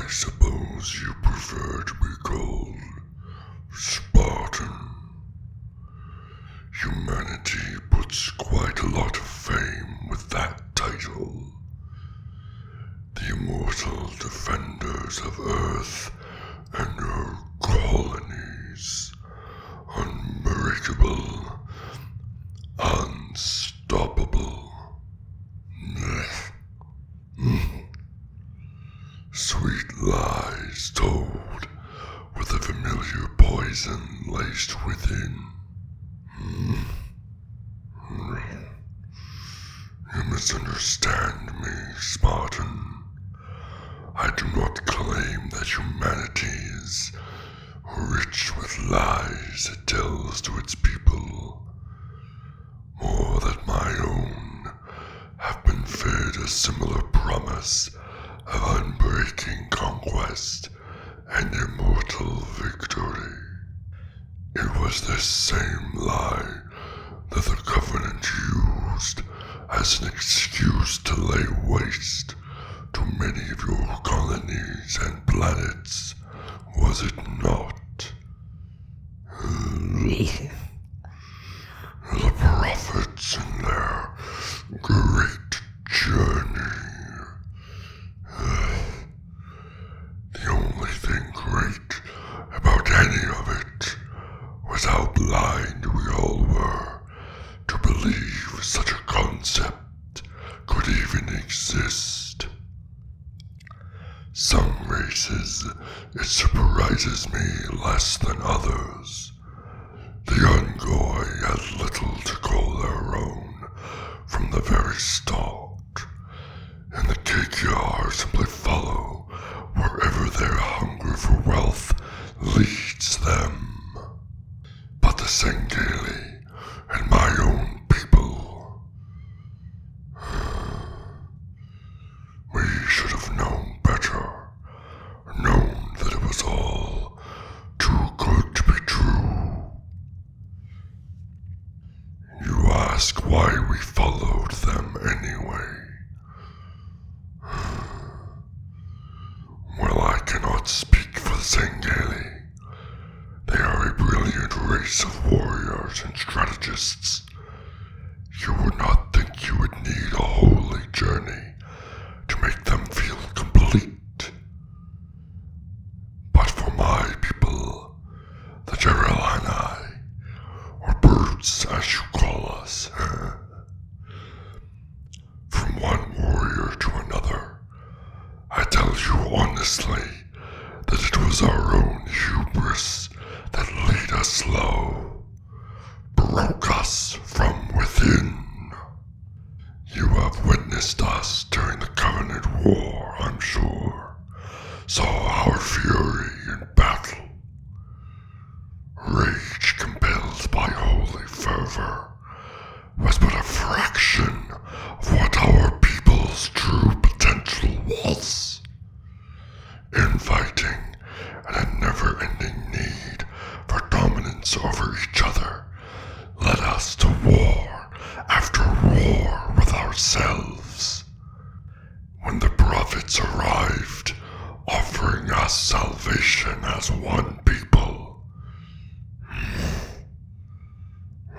I suppose you prefer to be called Spartan. Humanity puts quite a lot of fame with that title. The immortal defenders of Earth and her colonies. Unbreakable. Unstoppable. Sweet lies told with a familiar poison laced within. You misunderstand me, Spartan. I do not claim that humanity is rich with lies it tells to its people. More that my own have been fed a similar promise of unbreaking conquest and immortal victory. It was this same lie that the Covenant used as an excuse to lay waste to many of your colonies and planets, was it not? The prophets in their great journey. The only thing great about any of it was how blind we all were to believe such a concept could even exist. Some races, it surprises me less than others. The Ungoi had little to call their own from the very start, and the Kikyar simply follow wherever their hunger for wealth leads them. But the Sengeli and my own people, we should have known better, known that it was all too good to be true. You ask why we followed them anyway. Well, I cannot speak for the Sengeli. They are a brilliant race of warriors and strategists. You would not think you would need a holy journey to make them feel complete. But for my people, the Jerelani, or brutes as you call us, from one warrior to another, I tell you honestly that it was our own hubris that laid us low, broke us from within. You have witnessed us during the Covenant War, I'm sure, saw our fury in battle. Rage compelled by holy fervor was but a fraction of what our people's true potential was. Infighting and a never-ending need for dominance over each other led us to war after war with ourselves. When the prophets arrived, offering us salvation as one people,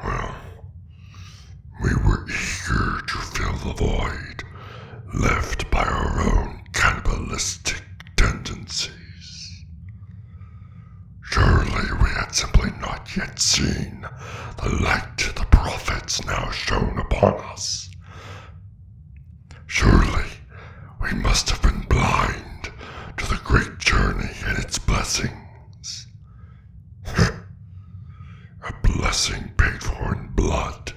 well, we were eager to fill the void left by our own cannibalistic tendencies. Surely we had simply not yet seen the light the prophets now shone upon us. Surely we must have been blind to the great journey and its blessings. A blessing paid for in blood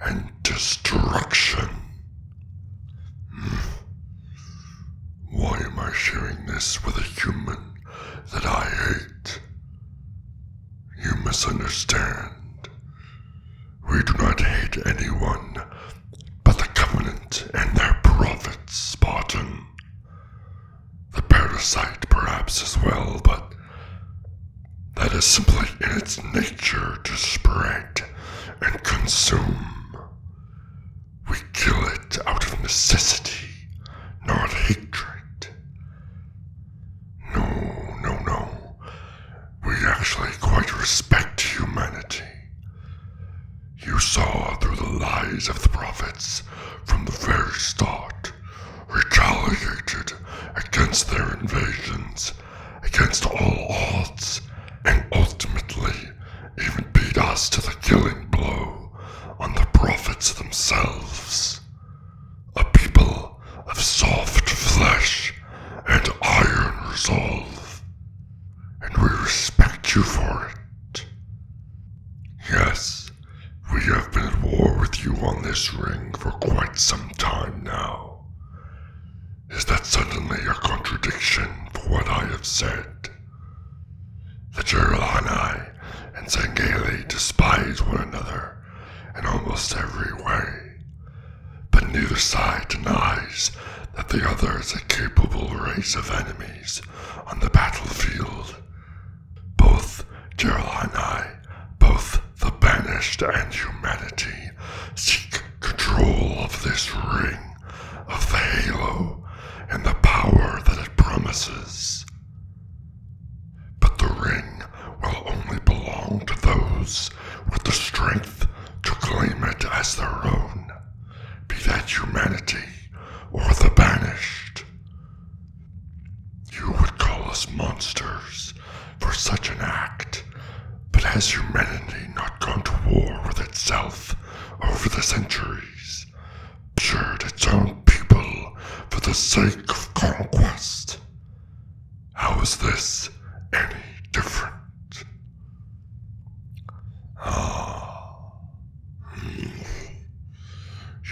and destruction. Why am I sharing this with a human that I hate? You misunderstand. We do not hate anyone but the Covenant and their prophets, Spartan. The parasite perhaps as well, but that is simply in its nature to spread and consume. We kill it out of necessity, not hatred. against their invasions, against all odds, and ultimately even beat us to the killing blow on the prophets themselves. A people of soft flesh and iron resolve, and we respect you for it. Yes, we have been at war with you on this ring for quite some time now. Is that suddenly a contradiction for what I have said? The Jeralani and Zangeli despise one another in almost every way, but neither side denies that the other is a capable race of enemies on the battlefield. Both Jeralani, both the Banished and humanity seek control of this ring, of the halo, and the power that it promises. But the ring will only belong to those with the strength to claim it as their own, be that humanity or the Banished. You would call us monsters for such an act, but has humanity not gone to war with itself over the centuries, butchered its own people for the sake of conquest? How is this any different?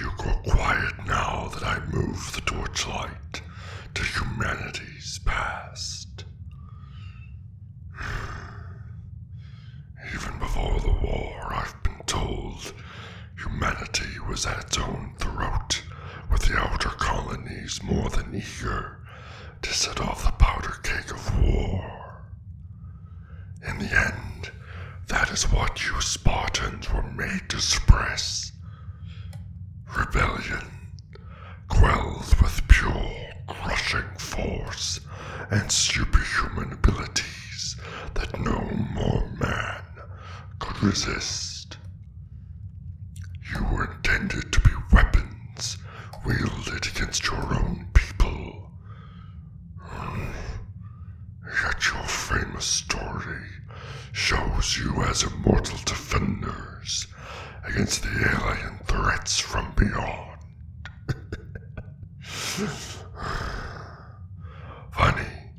You grow quiet now that I move the torchlight to humanity's past. Even before the war, I've been told humanity was at its own throat, with the outer colonies more than eager to set off the powder keg of war. In the end, that is what you Spartans were made to suppress. Rebellion, quelled with pure, crushing force and superhuman abilities that no more man could resist. You were intended to be weapons wielded against your own people. Yet your famous story shows you as immortal defenders against the alien threats from beyond. Funny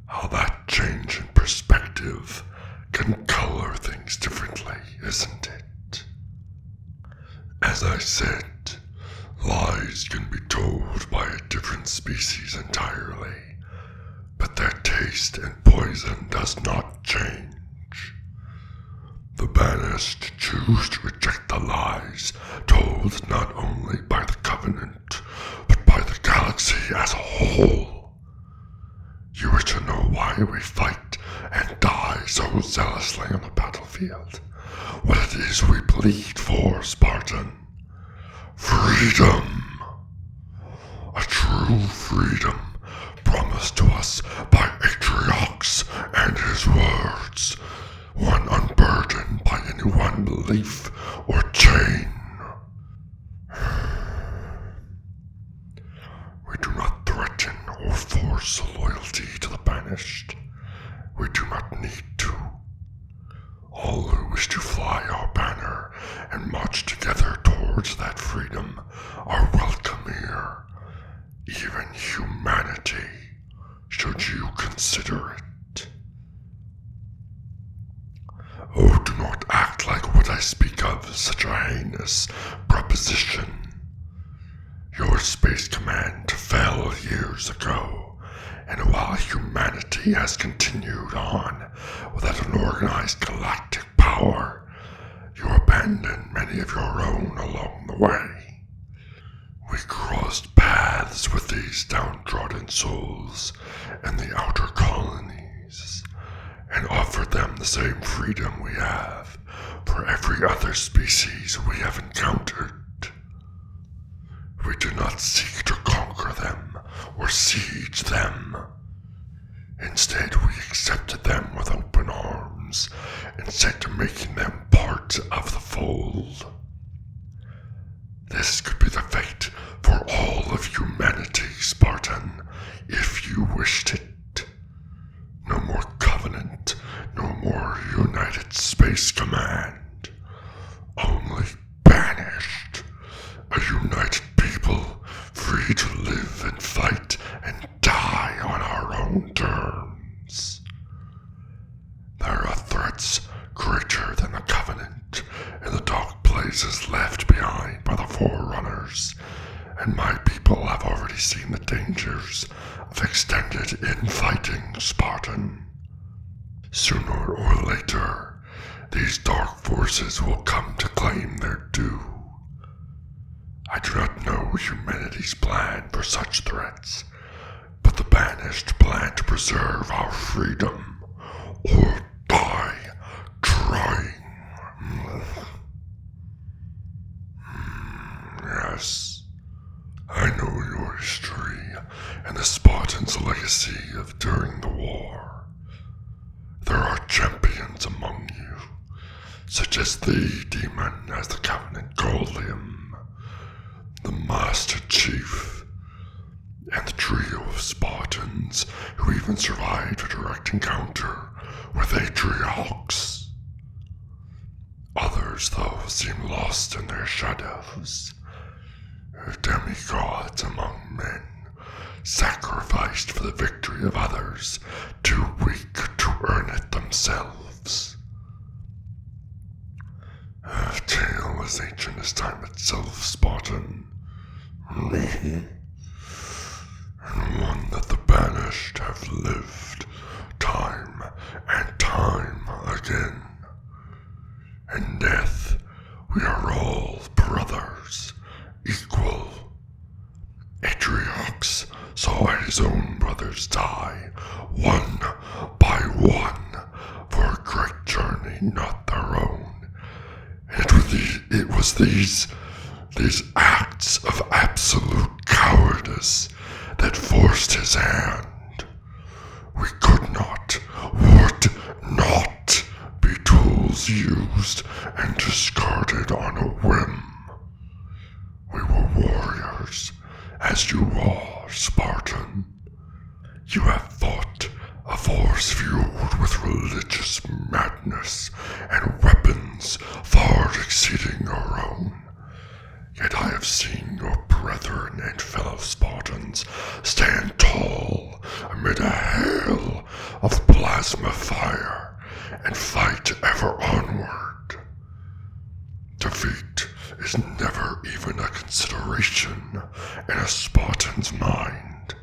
how that change in perspective can color things differently, isn't it? As I said, lies can be told by a different species entirely, but their taste and poison does not change. The Banished choose to reject the lies told not only by the Covenant, but by the galaxy as a whole. You wish to know why we fight and die so zealously on the battlefield, what it is we plead for, Spartan. Freedom! A true freedom promised to us by Atriox and his words, one unburdened by any one belief or chain. We do not threaten or force loyalty to the Banished. We do not need to. All who wish to fly our banner and march together towards that freedom are welcome here. Even humanity, should you consider it. Oh, do not act like what I speak of is such a heinous proposition. Your space command fell years ago, and while humanity has continued on without an organized galactic power, you abandoned many of your own along the way. We crossed paths with these downtrodden souls in the outer colonies, and offered them the same freedom we have for every other species we have encountered. We do not seek to conquer them or siege them. Instead, we accepted them with open arms and set to making them part of the fold. This could be the fate for all of humanity, Spartan, if you wished it. No more Covenant, no more United Space Command. Only Banished, a united people free to live and fight and die on our own terms. There are threats greater than the Covenant in the dark places left behind by the Forerunners, and my people have already seen the dangers of extended infighting, Spartan. Sooner or later, these dark forces will come to claim their due. I do not know humanity's plan for such threats, but the Banished plan to preserve our freedom or die trying. Yes, I know your history and the Spartans' legacy of during the war. There are champions among you, such as the demon, as the Covenant called him, the Master Chief, and the trio of Spartans who even survived a direct encounter with Atriox. Others, though, seem lost in their shadows. Demigods among men, sacrificed for the victory of others, too weak to earn it themselves. A tale as ancient as time itself, Spartan. And one that the Banished have lived time and time again. In death, we are all brothers, equal. Atriox saw his own brothers die, one by one, for a great journey not their own. It was these acts of absolute cowardice that forced his hand. We could not, would not be tools used and discarded on a whim. We were warriors, as you are, Spartan. You have fought a force fueled with religious madness and weapons far exceeding our own. Yet I have seen your brethren and fellow Spartans stand tall amid a hail of plasma fire and fight ever onward. Defeat is never even a consideration in a Spartan's mind.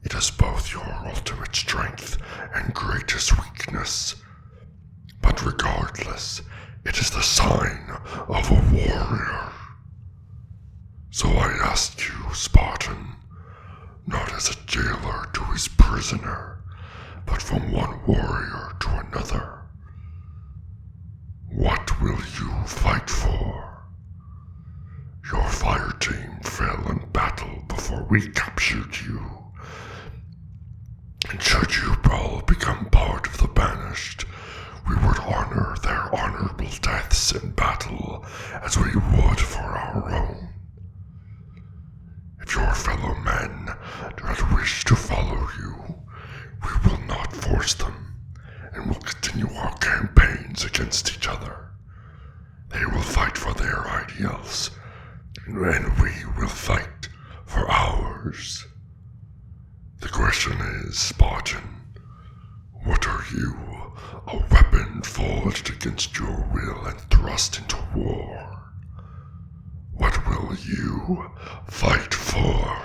It is both your ultimate strength and greatest weakness. But regardless, it is the sign of a warrior. So I ask you, Spartan, not as a jailer to his prisoner, but from one warrior to another. What will you fight for? Your fire team fell in battle before we captured you. And should you all become part of the Banished, we would honor their honorable deaths in battle as we would for our own. If your fellow men do not wish to follow you, we will not force them, and will continue our campaigns against each other. They will fight for their ideals, and we will fight for ours. The question is, Spartan, what are you, a weapon forged against your will and thrust into war? What will you fight for?